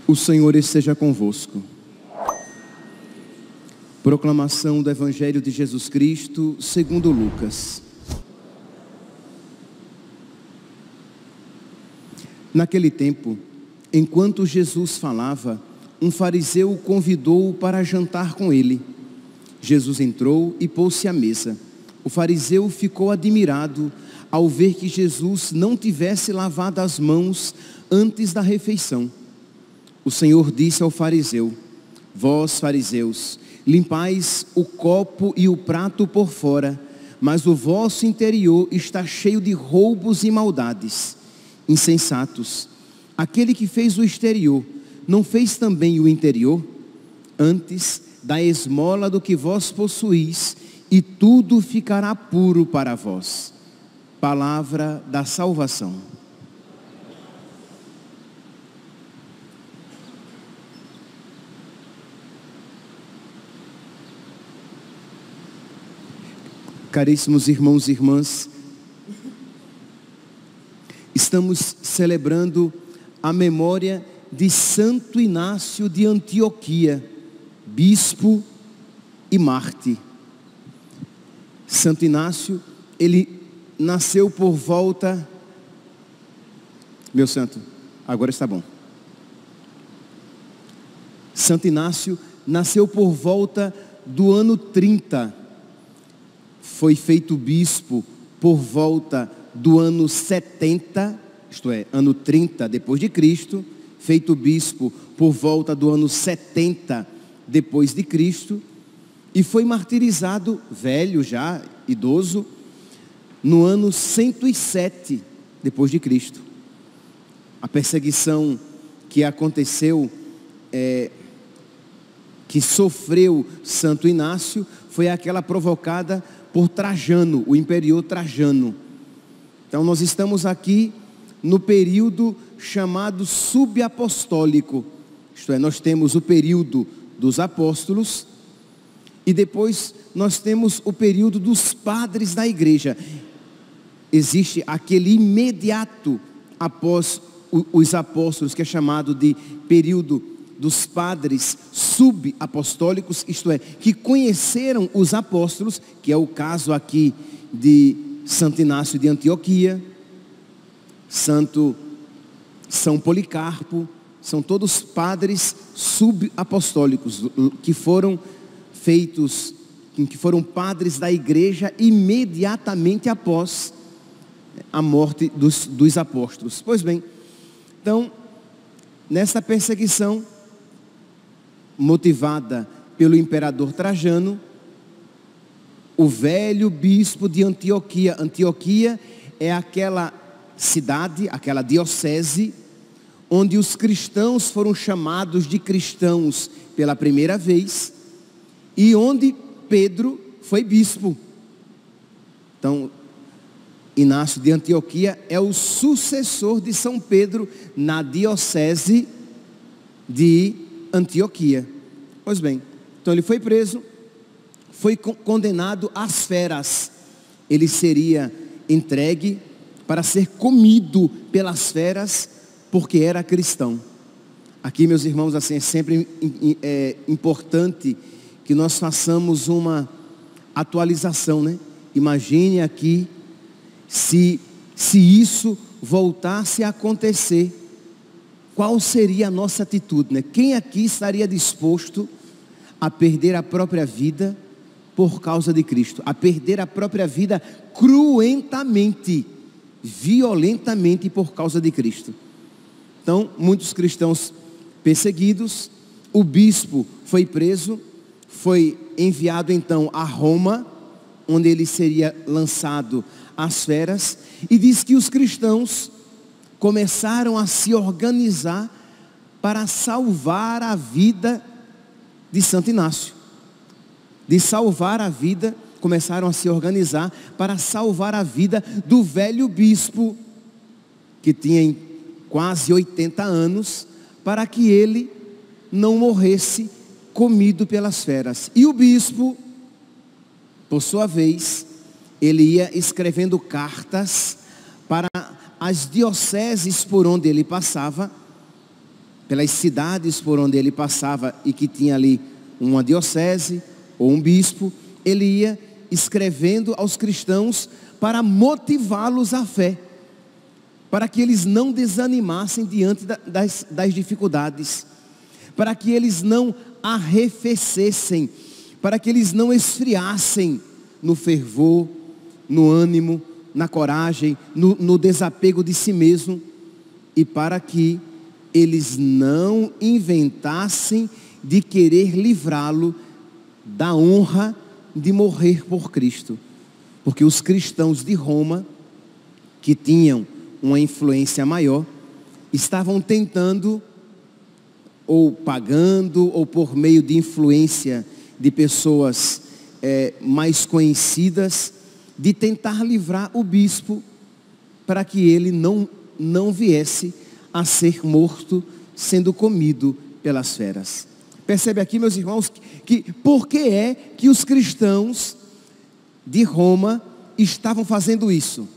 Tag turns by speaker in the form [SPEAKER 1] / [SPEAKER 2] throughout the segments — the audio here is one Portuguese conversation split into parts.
[SPEAKER 1] O Senhor esteja convosco. Proclamação do Evangelho de Jesus Cristo segundo Lucas. Naquele tempo, enquanto Jesus falava, um fariseu o convidou para jantar com ele. Jesus entrou e pôs-se à mesa. O fariseu ficou admirado ao ver que Jesus não tivesse lavado as mãos antes da refeição. O Senhor disse ao fariseu: vós, fariseus, limpais o copo e o prato por fora, mas o vosso interior está cheio de roubos e maldades. Insensatos, aquele que fez o exterior, não fez também o interior? Antes, dai esmola do que vós possuís, e tudo ficará puro para vós. Palavra da salvação. Caríssimos irmãos e irmãs, estamos celebrando a memória de Santo Inácio de Antioquia, bispo e mártir. Santo Inácio, ele nasceu por volta... Meu santo, agora está bom. Santo Inácio nasceu por volta do ano 30. Foi feito bispo por volta do ano 70, isto é, ano 30 depois de Cristo, feito bispo por volta do ano 70 depois de Cristo, e foi martirizado, velho já, idoso, no ano 107 depois de Cristo. A perseguição que aconteceu, que sofreu Santo Inácio, foi aquela provocada por Trajano, o imperador Trajano. Então nós estamos aqui no período chamado subapostólico, isto é, nós temos o período dos apóstolos e depois nós temos o período dos padres da igreja. Existe aquele imediato após os apóstolos, que é chamado de período dos padres subapostólicos, isto é, que conheceram os apóstolos, que é o caso aqui de Santo Inácio de Antioquia, São Policarpo, são todos padres subapostólicos, que foram feitos, que foram padres da igreja imediatamente após a morte dos apóstolos. Pois bem, então, nessa perseguição, motivada pelo imperador Trajano, o velho bispo de Antioquia. Antioquia é aquela cidade, aquela diocese, onde os cristãos foram chamados de cristãos pela primeira vez, e onde Pedro foi bispo. Então, Inácio de Antioquia é o sucessor de São Pedro na diocese de Antioquia. Pois bem, então ele foi preso, foi condenado às feras. Ele seria entregue para ser comido pelas feras, porque era cristão. Aqui, meus irmãos, assim, é sempre importante que nós façamos uma atualização, né? Imagine aqui, se isso voltasse a acontecer, qual seria a nossa atitude, né? Quem aqui estaria disposto a perder a própria vida por causa de Cristo? A perder a própria vida cruentamente, violentamente por causa de Cristo? Então, muitos cristãos perseguidos, o bispo foi preso, foi enviado então a Roma, onde ele seria lançado às feras, e diz que os cristãos começaram a se organizar para salvar a vida de Santo Inácio. De salvar a vida, começaram a se organizar para salvar a vida do velho bispo, que tinha quase 80 anos, para que ele não morresse comido pelas feras. E o bispo, por sua vez, ele ia escrevendo cartas para as dioceses por onde ele passava, pelas cidades por onde ele passava e que tinha ali uma diocese ou um bispo, ele ia escrevendo aos cristãos para motivá-los à fé, para que eles não desanimassem diante das dificuldades, para que eles não arrefecessem, para que eles não esfriassem no fervor, no ânimo, na coragem, no desapego de si mesmo, e para que eles não inventassem de querer livrá-lo da honra de morrer por Cristo. Porque os cristãos de Roma, que tinham uma influência maior, estavam tentando, ou pagando, ou por meio de influência de pessoas mais conhecidas, de tentar livrar o bispo para que ele não viesse a ser morto, sendo comido pelas feras. Percebe aqui, meus irmãos, que por que é que os cristãos de Roma estavam fazendo isso?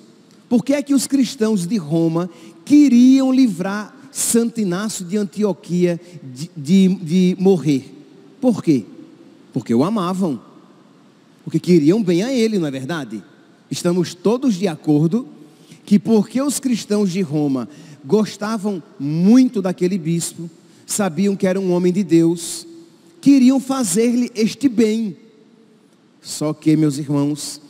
[SPEAKER 1] Por que é que os cristãos de Roma queriam livrar Santo Inácio de Antioquia de morrer? Por quê? Porque o amavam, porque queriam bem a ele, não é verdade? Estamos todos de acordo que porque os cristãos de Roma gostavam muito daquele bispo, sabiam que era um homem de Deus, queriam fazer-lhe este bem. Só que, meus irmãos,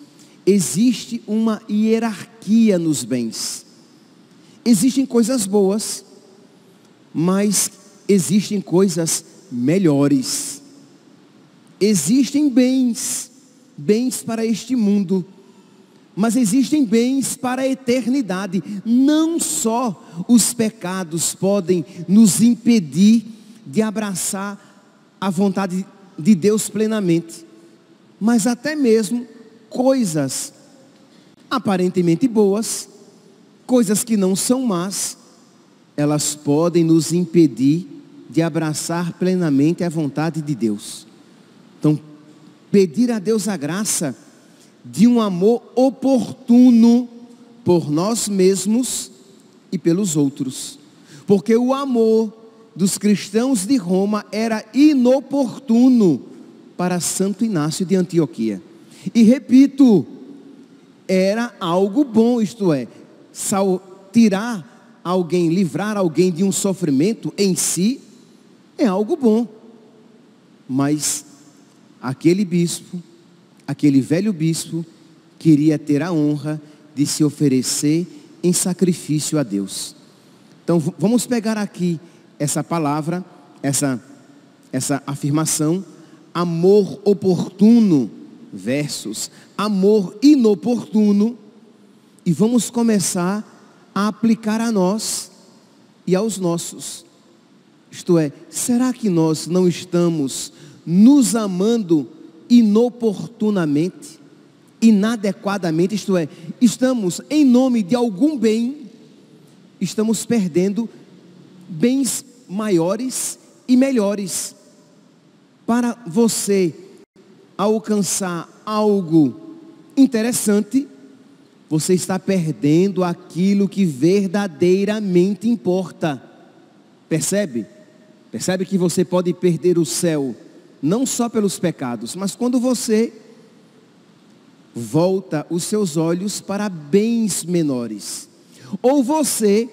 [SPEAKER 1] existe uma hierarquia nos bens. Existem coisas boas, mas existem coisas melhores. Existem bens para este mundo, mas existem bens para a eternidade. Não só os pecados podem nos impedir de abraçar a vontade de Deus plenamente, mas até mesmo coisas aparentemente boas, coisas que não são más, elas podem nos impedir de abraçar plenamente a vontade de Deus. Então, pedir a Deus a graça de um amor oportuno por nós mesmos e pelos outros, porque o amor dos cristãos de Roma era inoportuno para Santo Inácio de Antioquia. E repito, era algo bom, isto é, tirar alguém, livrar alguém de um sofrimento em si, é algo bom. Mas aquele bispo, aquele velho bispo, queria ter a honra de se oferecer em sacrifício a Deus. Então vamos pegar aqui essa palavra, essa afirmação, amor oportuno versus amor inoportuno, e vamos começar a aplicar a nós e aos nossos. Isto é, será que nós não estamos nos amando inoportunamente, inadequadamente? Isto é, estamos em nome de algum bem, estamos perdendo bens maiores e melhores. Para você alcançar algo interessante, você está perdendo aquilo que verdadeiramente importa. Percebe? Percebe que você pode perder o céu, não só pelos pecados, mas quando você volta os seus olhos para bens menores. Ou você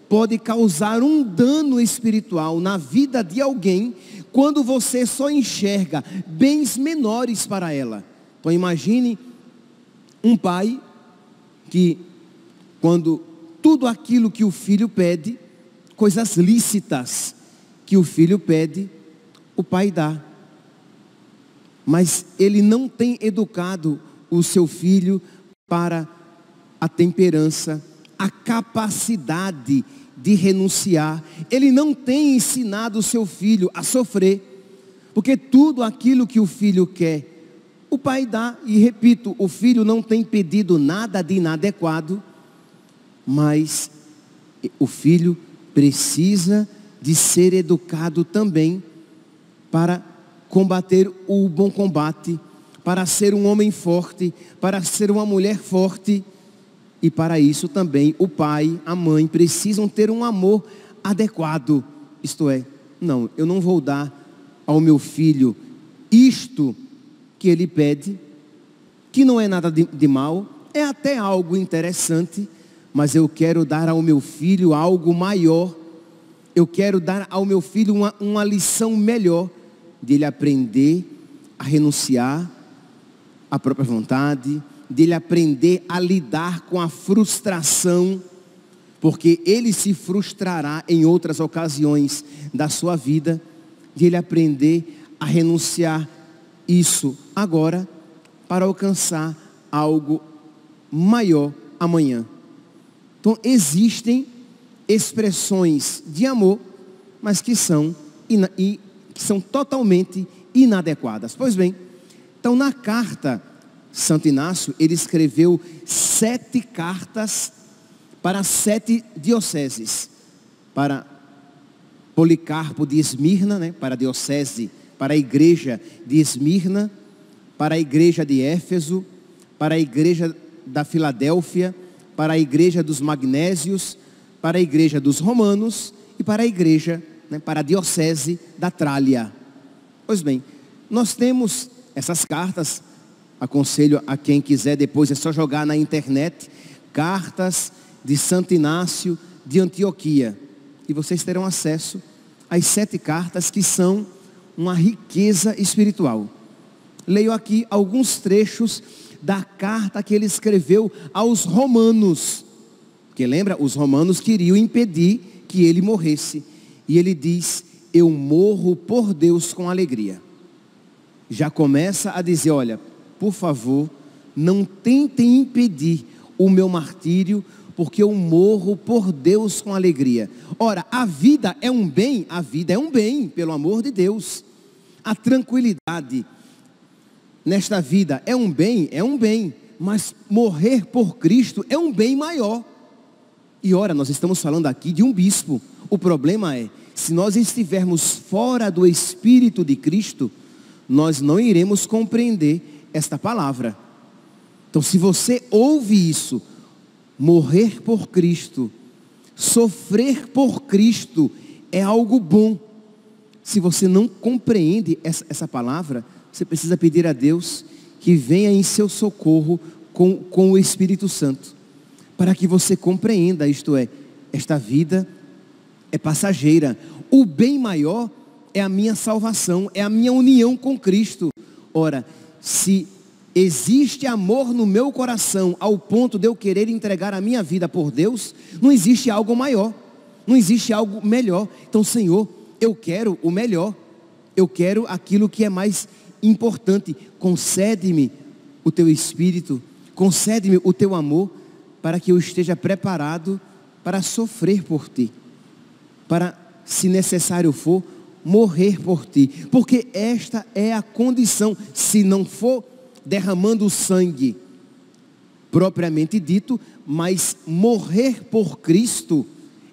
[SPEAKER 1] pode causar um dano espiritual na vida de alguém, quando você só enxerga bens menores para ela. Então imagine um pai que, quando tudo aquilo que o filho pede, coisas lícitas que o filho pede, o pai dá. Mas ele não tem educado o seu filho para a temperança, a capacidade de renunciar. Ele não tem ensinado o seu filho a sofrer, porque tudo aquilo que o filho quer, o pai dá. E repito, o filho não tem pedido nada de inadequado, mas o filho precisa de ser educado também para combater o bom combate, para ser um homem forte, para ser uma mulher forte. E para isso também o pai, a mãe precisam ter um amor adequado. Isto é, não, eu não vou dar ao meu filho isto que ele pede, que não é nada de mal, é até algo interessante, mas eu quero dar ao meu filho algo maior. Eu quero dar ao meu filho uma lição melhor, de ele aprender a renunciar à própria vontade, dele aprender a lidar com a frustração, porque ele se frustrará em outras ocasiões da sua vida, de ele aprender a renunciar isso agora, para alcançar algo maior amanhã. Então existem expressões de amor, mas que são totalmente inadequadas. Pois bem, então na carta, Santo Inácio, ele escreveu 7 cartas para 7 dioceses. Para Policarpo de Esmirna, né, para a diocese, para a igreja de Esmirna, para a igreja de Éfeso, para a igreja da Filadélfia, para a igreja dos Magnésios, para a igreja dos Romanos e para a igreja, né, para a diocese da Trália. Pois bem, nós temos essas cartas. Aconselho a quem quiser, depois é só jogar na internet, cartas de Santo Inácio de Antioquia, e vocês terão acesso às 7 cartas que são uma riqueza espiritual. Leio aqui alguns trechos da carta que ele escreveu aos romanos, porque lembra, os romanos queriam impedir que ele morresse, e ele diz: eu morro por Deus com alegria. Já começa a dizer, olha, por favor, não tentem impedir o meu martírio, porque eu morro por Deus com alegria. Ora, a vida é um bem, pelo amor de Deus. A tranquilidade nesta vida é um bem, mas morrer por Cristo é um bem maior. E ora, nós estamos falando aqui de um bispo. O problema é, se nós estivermos fora do Espírito de Cristo, nós não iremos compreender esta palavra. Então, se você ouve isso, morrer por Cristo, sofrer por Cristo, é algo bom. Se você não compreende essa palavra, você precisa pedir a Deus que venha em seu socorro com o Espírito Santo, para que você compreenda, isto é, esta vida é passageira. O bem maior é a minha salvação, é a minha união com Cristo. Ora, se existe amor no meu coração ao ponto de eu querer entregar a minha vida por Deus, não existe algo maior, não existe algo melhor. Então, Senhor, eu quero o melhor, eu quero aquilo que é mais importante. Concede-me o teu Espírito, concede-me o teu amor, para que eu esteja preparado para sofrer por ti, para, se necessário for, morrer por ti, porque esta é a condição. Se não for derramando sangue propriamente dito, mas morrer por Cristo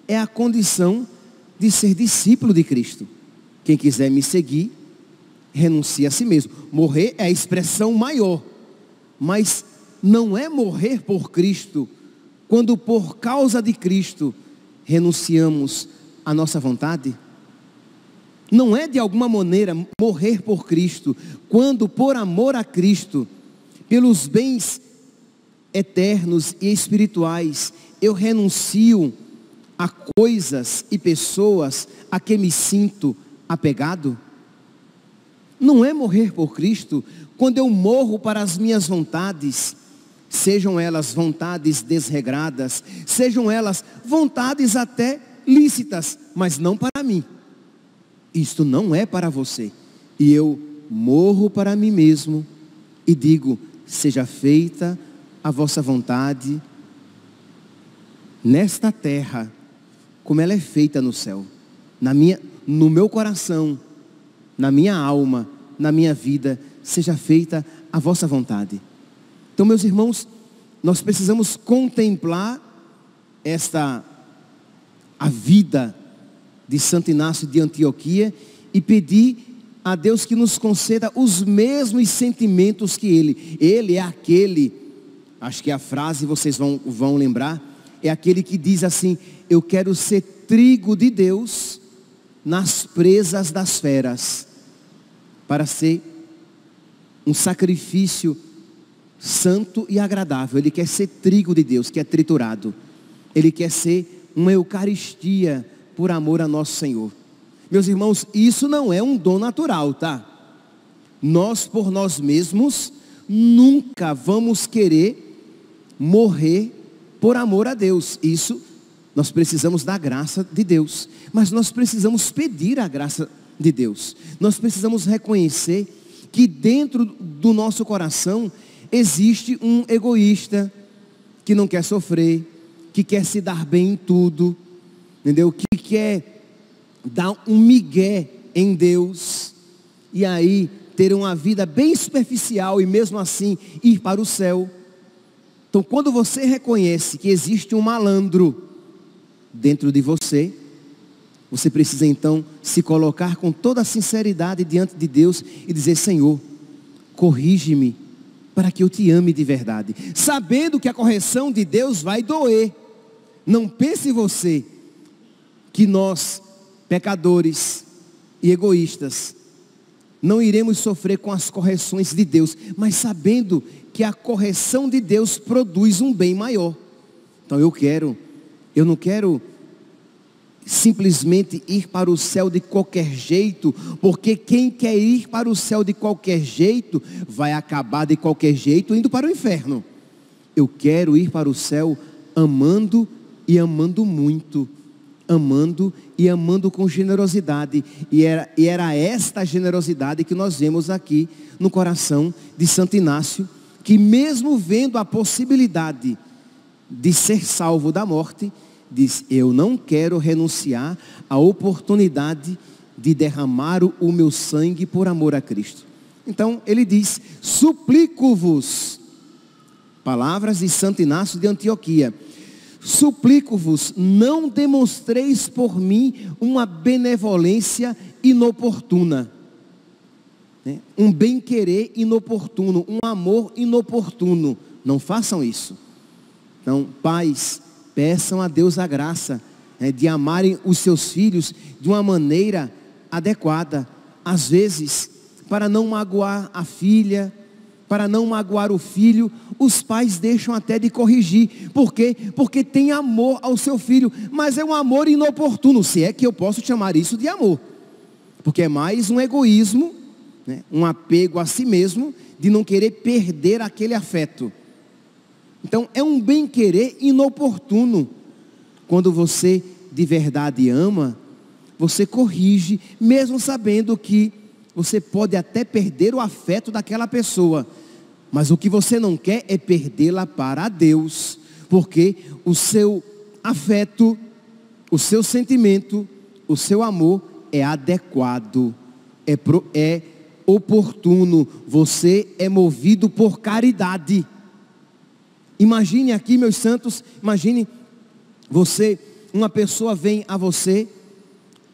[SPEAKER 1] é a condição de ser discípulo de Cristo. Quem quiser me seguir, renuncie a si mesmo. Morrer é a expressão maior, mas não é morrer por Cristo quando por causa de Cristo renunciamos à nossa vontade. Não é de alguma maneira morrer por Cristo quando por amor a Cristo, pelos bens eternos e espirituais, eu renuncio a coisas e pessoas a que me sinto apegado. Não é morrer por Cristo quando eu morro para as minhas vontades, sejam elas vontades desregradas, sejam elas vontades até lícitas, mas não para mim. Isto não é para você. E eu morro para mim mesmo e digo: seja feita a vossa vontade nesta terra, como ela é feita no céu. No meu coração, na minha alma, na minha vida, seja feita a vossa vontade. Então, meus irmãos, nós precisamos contemplar a vida de Santo Inácio de Antioquia e pedir a Deus que nos conceda os mesmos sentimentos que ele. Ele é aquele, acho que a frase vocês vão lembrar, é aquele que diz assim: eu quero ser trigo de Deus nas presas das feras, para ser um sacrifício santo e agradável. Ele quer ser trigo de Deus, que é triturado. Ele quer ser uma Eucaristia por amor a nosso Senhor. Meus irmãos, isso não é um dom natural, tá? Nós, por nós mesmos, nunca vamos querer morrer por amor a Deus. Isso, nós precisamos da graça de Deus. Mas nós precisamos pedir a graça de Deus. Nós precisamos reconhecer que dentro do nosso coração existe um egoísta que não quer sofrer, que quer se dar bem em tudo, entendeu? Que quer dar um migué em Deus, e aí ter uma vida bem superficial e mesmo assim ir para o céu. Então, quando você reconhece que existe um malandro dentro de você, você precisa então se colocar com toda a sinceridade diante de Deus e dizer: Senhor, corrige-me para que eu te ame de verdade, sabendo que a correção de Deus vai doer. Não pense você que nós, pecadores e egoístas, não iremos sofrer com as correções de Deus, mas sabendo que a correção de Deus produz um bem maior. Então eu não quero simplesmente ir para o céu de qualquer jeito, porque quem quer ir para o céu de qualquer jeito, vai acabar de qualquer jeito indo para o inferno. Eu quero ir para o céu amando e amando muito, amando e amando com generosidade, e era esta generosidade que nós vemos aqui no coração de Santo Inácio, que mesmo vendo a possibilidade de ser salvo da morte, diz: eu não quero renunciar à oportunidade de derramar o meu sangue por amor a Cristo. Então ele diz: suplico-vos, palavras de Santo Inácio de Antioquia, suplico-vos, não demonstreis por mim uma benevolência inoportuna, um bem-querer inoportuno, um amor inoportuno. Não façam isso. Então, pais, peçam a Deus a graça de amarem os seus filhos de uma maneira adequada. Às vezes, para não magoar a filha, para não magoar o filho, os pais deixam até de corrigir. Por quê? Porque tem amor ao seu filho, mas é um amor inoportuno, se é que eu posso chamar isso de amor. Porque é mais um egoísmo, um apego a si mesmo, de não querer perder aquele afeto. Então é um bem-querer inoportuno. Quando você de verdade ama, você corrige, mesmo sabendo que você pode até perder o afeto daquela pessoa, mas o que você não quer é perdê-la para Deus, porque o seu afeto, o seu sentimento, o seu amor é adequado, é oportuno, você é movido por caridade. Imagine aqui, meus santos, imagine você, uma pessoa vem a você,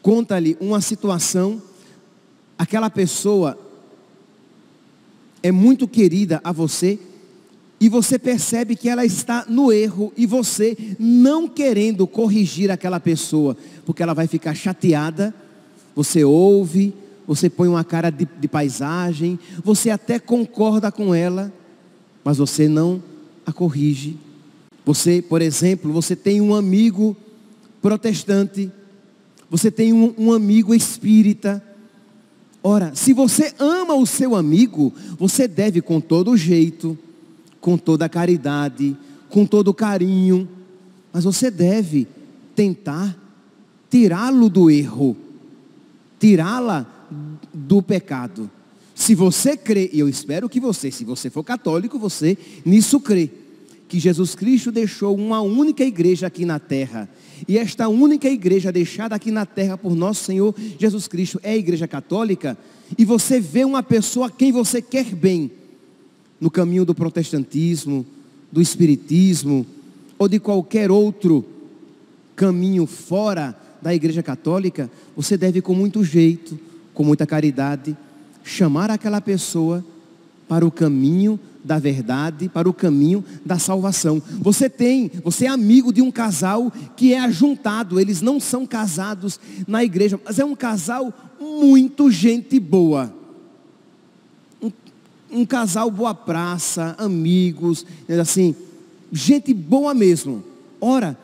[SPEAKER 1] conta-lhe uma situação, aquela pessoa é muito querida a você, e você percebe que ela está no erro, e você não querendo corrigir aquela pessoa, porque ela vai ficar chateada, você ouve, você põe uma cara de paisagem, você até concorda com ela, mas você não a corrige. Você, por exemplo, você tem um amigo protestante, você tem um amigo espírita. Ora, se você ama o seu amigo, você deve com todo jeito, com toda a caridade, com todo o carinho, mas você deve tentar tirá-lo do erro, tirá-la do pecado. Se você crê, e eu espero que você, se você for católico, você nisso crê, que Jesus Cristo deixou uma única igreja aqui na terra, e esta única igreja deixada aqui na terra por nosso Senhor Jesus Cristo é a igreja católica, e você vê uma pessoa a quem você quer bem, no caminho do protestantismo, do espiritismo, ou de qualquer outro caminho fora da Igreja Católica, você deve com muito jeito, com muita caridade, chamar aquela pessoa para o caminho da verdade, para o caminho da salvação. Você é amigo de um casal que é ajuntado, eles não são casados na igreja, mas é um casal muito gente boa. Um casal boa praça, amigos, assim, gente boa mesmo. Ora,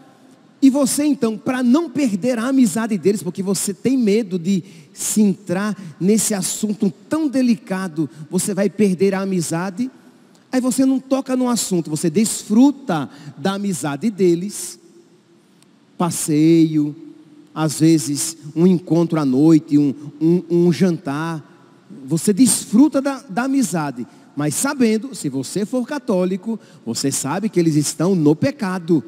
[SPEAKER 1] e você então, para não perder a amizade deles, porque você tem medo de se entrar nesse assunto tão delicado, você vai perder a amizade, aí você não toca no assunto, você desfruta da amizade deles, passeio, às vezes um encontro à noite, um jantar, você desfruta da amizade, mas sabendo, se você for católico, você sabe que eles estão no pecado.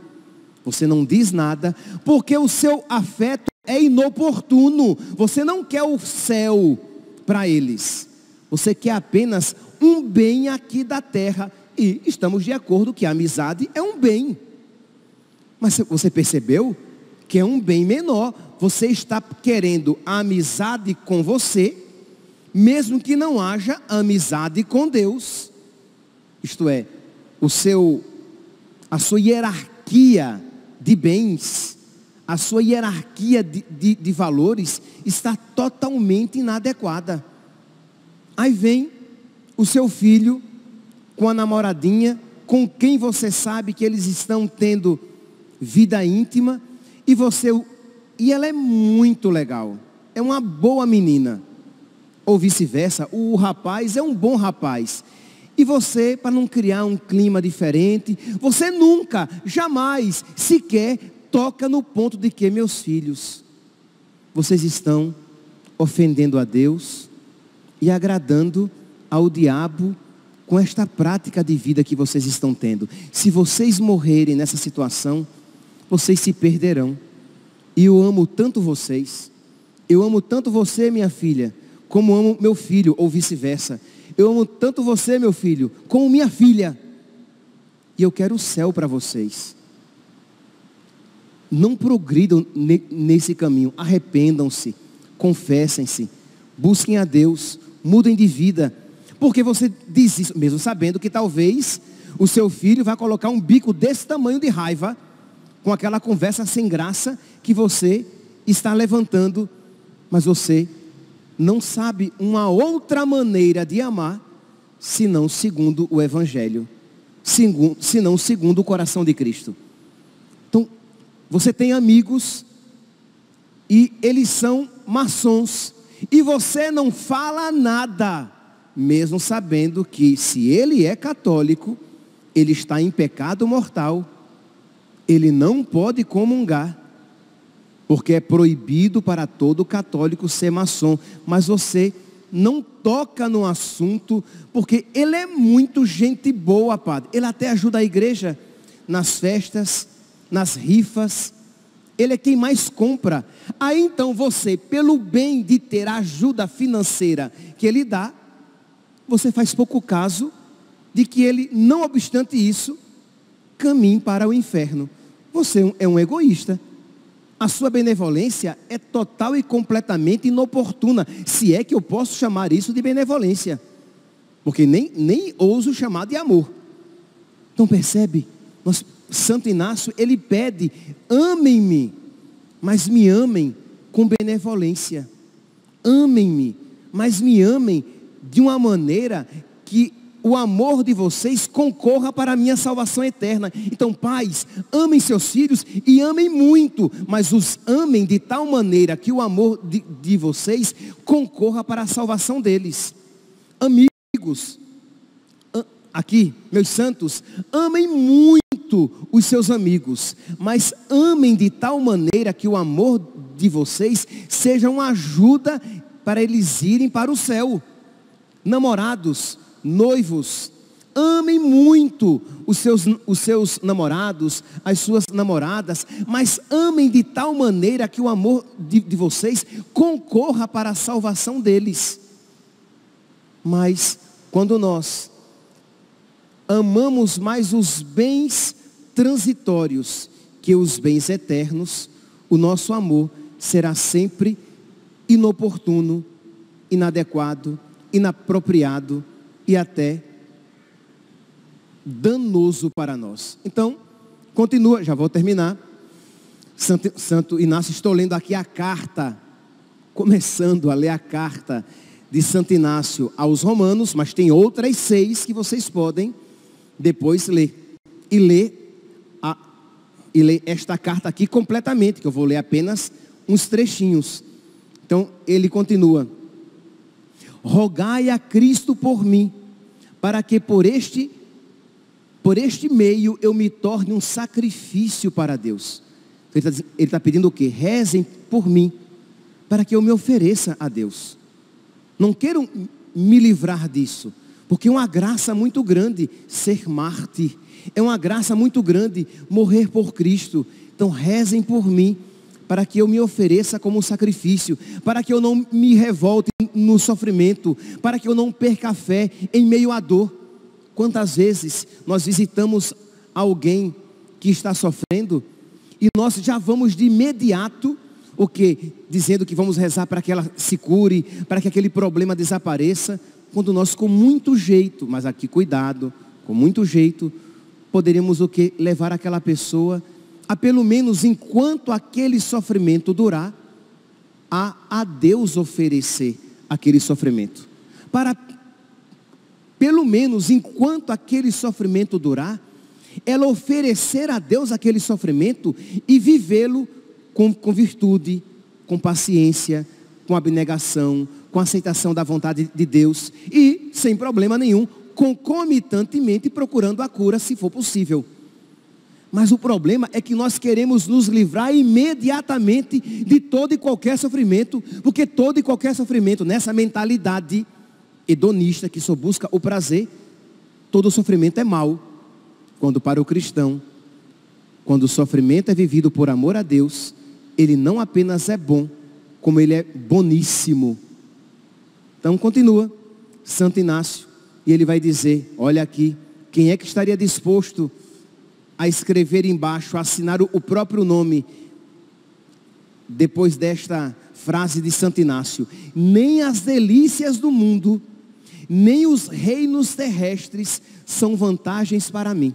[SPEAKER 1] Você não diz nada, porque o seu afeto é inoportuno. Você não quer o céu para eles. Você quer apenas um bem aqui da terra. E estamos de acordo que a amizade é um bem. Mas você percebeu que é um bem menor. Você está querendo a amizade com você, mesmo que não haja amizade com Deus. Isto é, a sua hierarquia de bens, a sua hierarquia de valores está totalmente inadequada. Aí vem o seu filho com a namoradinha, com quem você sabe que eles estão tendo vida íntima, e ela é muito legal, é uma boa menina, ou vice-versa, o rapaz é um bom rapaz. E você, para não criar um clima diferente, você nunca, jamais, sequer toca no ponto de que, meus filhos, vocês estão ofendendo a Deus e agradando ao diabo com esta prática de vida que vocês estão tendo. Se vocês morrerem nessa situação, vocês se perderão. E eu amo tanto vocês, eu amo tanto você, minha filha, como amo meu filho, ou vice-versa. Eu amo tanto você, meu filho, como minha filha. E eu quero o céu para vocês. Não progridam nesse caminho. Arrependam-se. Confessem-se. Busquem a Deus. Mudem de vida. Porque você diz isso, mesmo sabendo que talvez o seu filho vai colocar um bico desse tamanho de raiva, com aquela conversa sem graça que você está levantando. Mas você não sabe uma outra maneira de amar, senão segundo o Evangelho, senão segundo o coração de Cristo. Então, você tem amigos, e eles são maçons, e você não fala nada, mesmo sabendo que se ele é católico, ele está em pecado mortal, ele não pode comungar, porque é proibido para todo católico ser maçom. Mas você não toca no assunto, porque ele é muito gente boa, padre. Ele até ajuda a igreja nas festas, nas rifas. Ele é quem mais compra. Aí então você, pelo bem de ter a ajuda financeira que ele dá, você faz pouco caso de que ele, não obstante isso, caminhe para o inferno. Você é um egoísta. A sua benevolência é total e completamente inoportuna, se é que eu posso chamar isso de benevolência, porque nem ouso chamar de amor. Então percebe, Santo Inácio, ele pede, amem-me, mas me amem com benevolência. Amem-me, mas me amem de uma maneira que o amor de vocês concorra para a minha salvação eterna. Então, pais, amem seus filhos e amem muito, mas os amem de tal maneira que o amor de vocês concorra para a salvação deles. Amigos, aqui, meus santos, amem muito os seus amigos, mas amem de tal maneira que o amor de vocês seja uma ajuda para eles irem para o céu. Namorados, noivos, amem muito os seus namorados, as suas namoradas, mas amem de tal maneira que o amor de vocês concorra para a salvação deles. Mas quando nós amamos mais os bens transitórios que os bens eternos, o nosso amor será sempre inoportuno, inadequado, inapropriado e até danoso para nós. Então, continua, já vou terminar. Santo Inácio, estou lendo aqui a carta, começando a ler a carta de Santo Inácio aos Romanos, mas tem outras 6 que vocês podem depois ler. E ler esta carta aqui completamente, que eu vou ler apenas uns trechinhos. Então, ele continua: rogai a Cristo por mim, para que por este meio eu me torne um sacrifício para Deus. Ele está pedindo o quê? Rezem por mim, para que eu me ofereça a Deus. Não quero me livrar disso, porque é uma graça muito grande ser mártir. É uma graça muito grande morrer por Cristo. Então rezem por mim, para que eu me ofereça como um sacrifício, para que eu não me revolte no sofrimento, para que eu não perca a fé em meio à dor. Quantas vezes nós visitamos alguém que está sofrendo e nós já vamos de imediato, o quê? Dizendo que vamos rezar para que ela se cure, para que aquele problema desapareça, quando nós com muito jeito, mas aqui cuidado, com muito jeito, poderíamos o quê? Levar aquela pessoa a pelo menos enquanto aquele sofrimento durar, a Deus oferecer aquele sofrimento. Para pelo menos enquanto aquele sofrimento durar, ela oferecer a Deus aquele sofrimento e vivê-lo com virtude, com paciência, com abnegação, com aceitação da vontade de Deus e sem problema nenhum, concomitantemente procurando a cura se for possível. Mas o problema é que nós queremos nos livrar imediatamente de todo e qualquer sofrimento, porque todo e qualquer sofrimento, nessa mentalidade hedonista que só busca o prazer, todo sofrimento é mau. Quando para o cristão, quando o sofrimento é vivido por amor a Deus, ele não apenas é bom, como ele é boníssimo. Então continua Santo Inácio, e ele vai dizer, olha aqui, quem é que estaria disposto a escrever embaixo, a assinar o próprio nome, depois desta frase de Santo Inácio: nem as delícias do mundo, nem os reinos terrestres são vantagens para mim,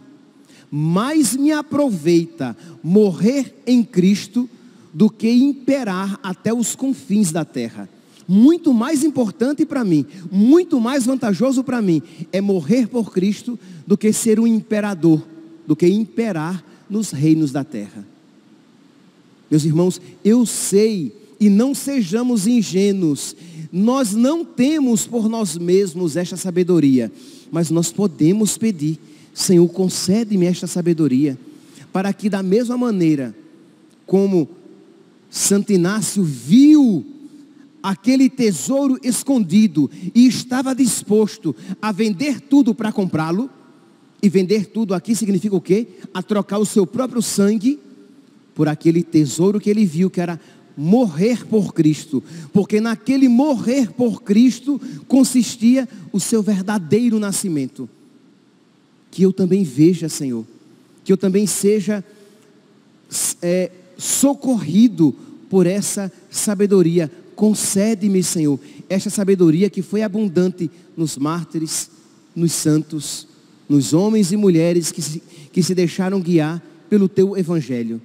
[SPEAKER 1] mais me aproveita morrer em Cristo do que imperar até os confins da terra. Muito mais importante para mim, muito mais vantajoso para mim é morrer por Cristo do que ser um imperador, do que imperar nos reinos da terra. Meus irmãos, eu sei, e não sejamos ingênuos, nós não temos por nós mesmos esta sabedoria, mas nós podemos pedir: Senhor, concede-me esta sabedoria, para que da mesma maneira como Santo Inácio viu aquele tesouro escondido e estava disposto a vender tudo para comprá-lo, e vender tudo aqui significa o quê? A trocar o seu próprio sangue por aquele tesouro que ele viu, que era morrer por Cristo, porque naquele morrer por Cristo consistia o seu verdadeiro nascimento. Que eu também veja, Senhor, que eu também seja socorrido por essa sabedoria. Concede-me, Senhor, esta sabedoria que foi abundante nos mártires, nos santos, nos homens e mulheres que se deixaram guiar pelo teu evangelho.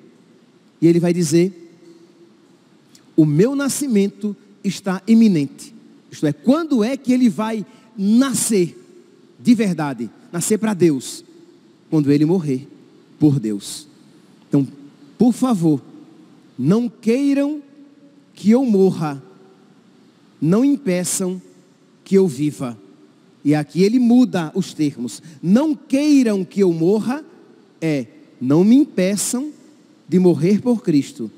[SPEAKER 1] E ele vai dizer: o meu nascimento está iminente. Isto é, quando é que ele vai nascer de verdade? Nascer para Deus, quando ele morrer por Deus. Então, por favor, não queiram que eu morra, não impeçam que eu viva. E aqui ele muda os termos. Não queiram que eu morra, não me impeçam de morrer por Cristo.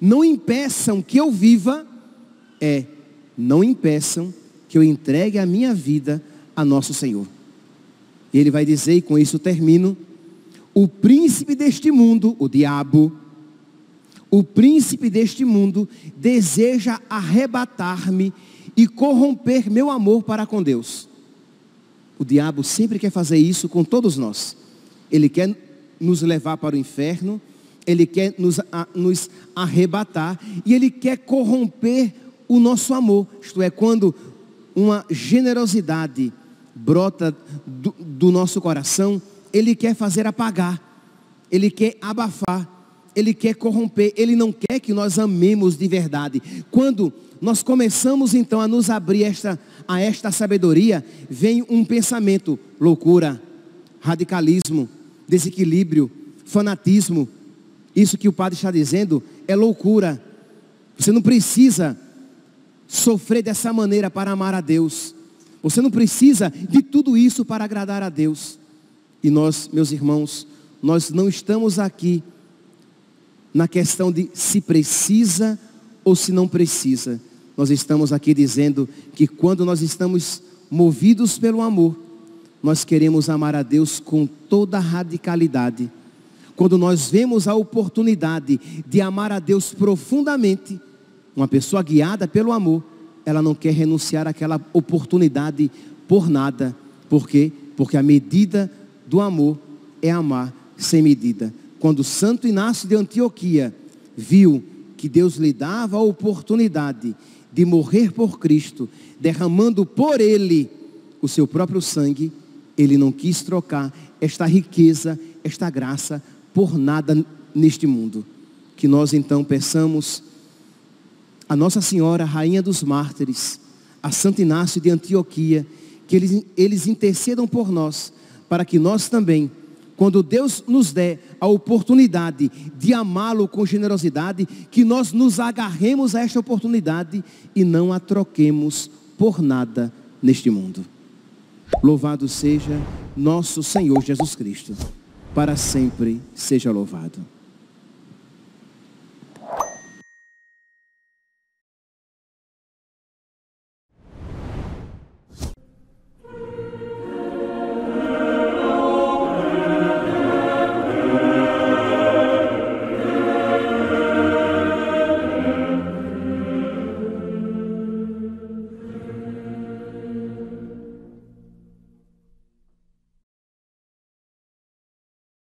[SPEAKER 1] Não impeçam que eu viva, não impeçam que eu entregue a minha vida a nosso Senhor. E ele vai dizer, e com isso termino: o príncipe deste mundo, o diabo, o príncipe deste mundo deseja arrebatar-me e corromper meu amor para com Deus. O diabo sempre quer fazer isso com todos nós. Ele quer nos levar para o inferno, Ele quer nos arrebatar e Ele quer corromper o nosso amor. Isto é, quando uma generosidade brota do nosso coração, Ele quer fazer apagar, Ele quer abafar, Ele quer corromper, Ele não quer que nós amemos de verdade. Quando nós começamos então a nos abrir a esta sabedoria, vem um pensamento: loucura, radicalismo, desequilíbrio, fanatismo. Isso que o padre está dizendo é loucura. Você não precisa sofrer dessa maneira para amar a Deus. Você não precisa de tudo isso para agradar a Deus. E nós, meus irmãos, nós não estamos aqui na questão de se precisa ou se não precisa. Nós estamos aqui dizendo que quando nós estamos movidos pelo amor, nós queremos amar a Deus com toda a radicalidade. Quando nós vemos a oportunidade de amar a Deus profundamente, uma pessoa guiada pelo amor, ela não quer renunciar àquela oportunidade por nada. Por quê? Porque a medida do amor é amar sem medida. Quando o Santo Inácio de Antioquia viu que Deus lhe dava a oportunidade de morrer por Cristo, derramando por Ele o seu próprio sangue, ele não quis trocar esta riqueza, esta graça, por nada neste mundo. Que nós então peçamos a Nossa Senhora, Rainha dos Mártires, a Santo Inácio de Antioquia, que eles intercedam por nós, para que nós também, quando Deus nos der a oportunidade de amá-lo com generosidade, que nós nos agarremos a esta oportunidade e não a troquemos por nada neste mundo. Louvado seja nosso Senhor Jesus Cristo. Para sempre seja louvado.